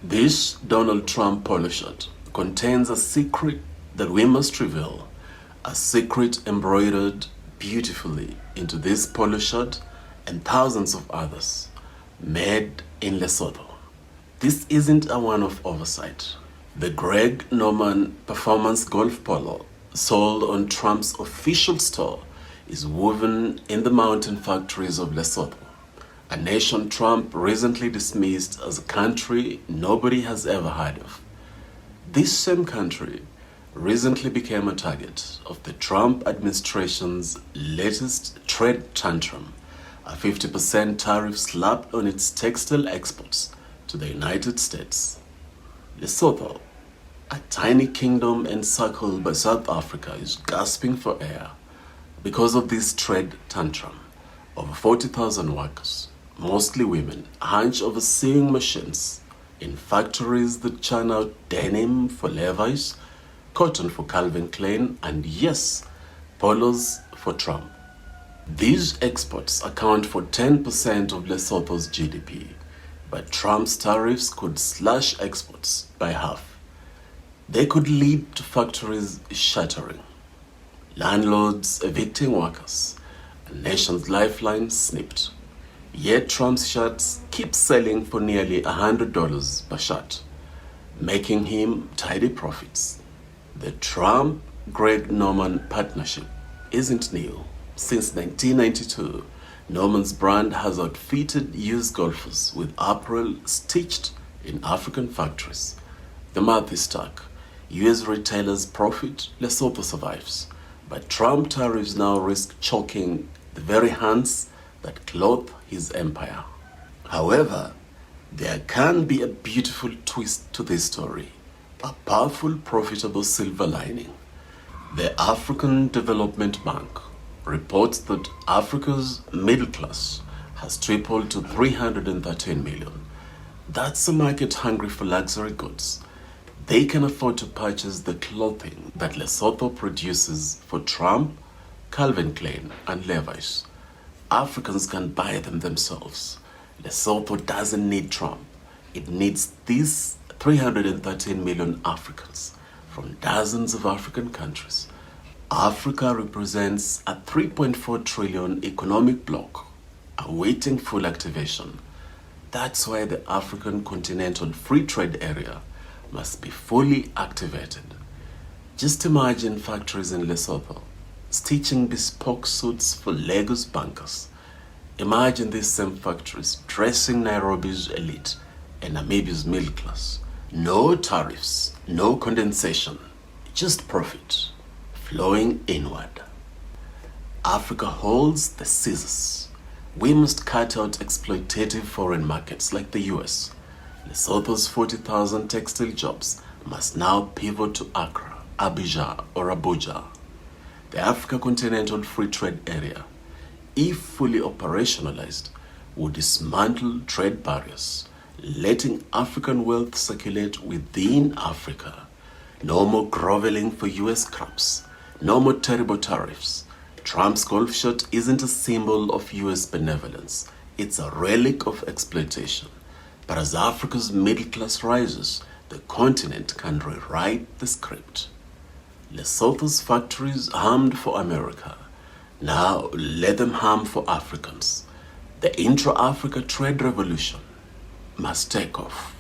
This Donald Trump polo shirt contains a secret that we must reveal, a secret embroidered beautifully into this polo shirt and thousands of others, made in Lesotho. This isn't a one-off oversight. The Greg Norman Performance Golf Polo, sold on Trump's official store, is woven in the mountain factories of Lesotho, a nation Trump recently dismissed as a country nobody has ever heard of. This same country recently became a target of the Trump administration's latest trade tantrum, a 50% tariff slapped on its textile exports to the United States. Lesotho, a tiny kingdom encircled by South Africa, is gasping for air because of this trade tantrum. Over 40,000 workers, mostly women, hunch over sewing machines in factories that churn out denim for Levi's, cotton for Calvin Klein, and yes, polos for Trump. These exports account for 10% of Lesotho's GDP, but Trump's tariffs could slash exports by half. They could lead to factories shattering, landlords evicting workers, a nation's lifeline snipped. Yet Trump's shirts keep selling for nearly $100 per shirt, making him tidy profits. The Trump-Greg Norman partnership isn't new. Since 1992, Norman's brand has outfitted US golfers with apparel stitched in African factories. The math is stark. US retailers profit, Lesotho survives. But Trump tariffs now risk choking the very hands that clothe his empire. However, there can be a beautiful twist to this story, a powerful, profitable silver lining. The African Development Bank reports that Africa's middle class has tripled to 313 million. That's a market hungry for luxury goods. They can afford to purchase the clothing that Lesotho produces for Trump, Calvin Klein, and Levi's. Africans can buy them themselves. Lesotho doesn't need Trump. It needs these 313 million Africans from dozens of African countries. Africa represents a 3.4 trillion economic bloc awaiting full activation. That's why the African Continental Free Trade Area must be fully activated. Just imagine factories in Lesotho stitching bespoke suits for Lagos bankers. Imagine these same factories dressing Nairobi's elite and Namibia's middle class. No tariffs, no condensation, just profit flowing inward. Africa holds the scissors. We must cut out exploitative foreign markets like the US. Lesotho's 40,000 textile jobs must now pivot to Accra, Abidjan, or Abuja. The Africa Continental Free Trade Area, if fully operationalized, would dismantle trade barriers, letting African wealth circulate within Africa. No more groveling for US crops, no more terrible tariffs. Trump's golf shirt isn't a symbol of US benevolence, it's a relic of exploitation. But as Africa's middle class rises, the continent can rewrite the script. Lesotho's factories harmed for America. Now let them harm for Africans. The intra-Africa trade revolution must take off.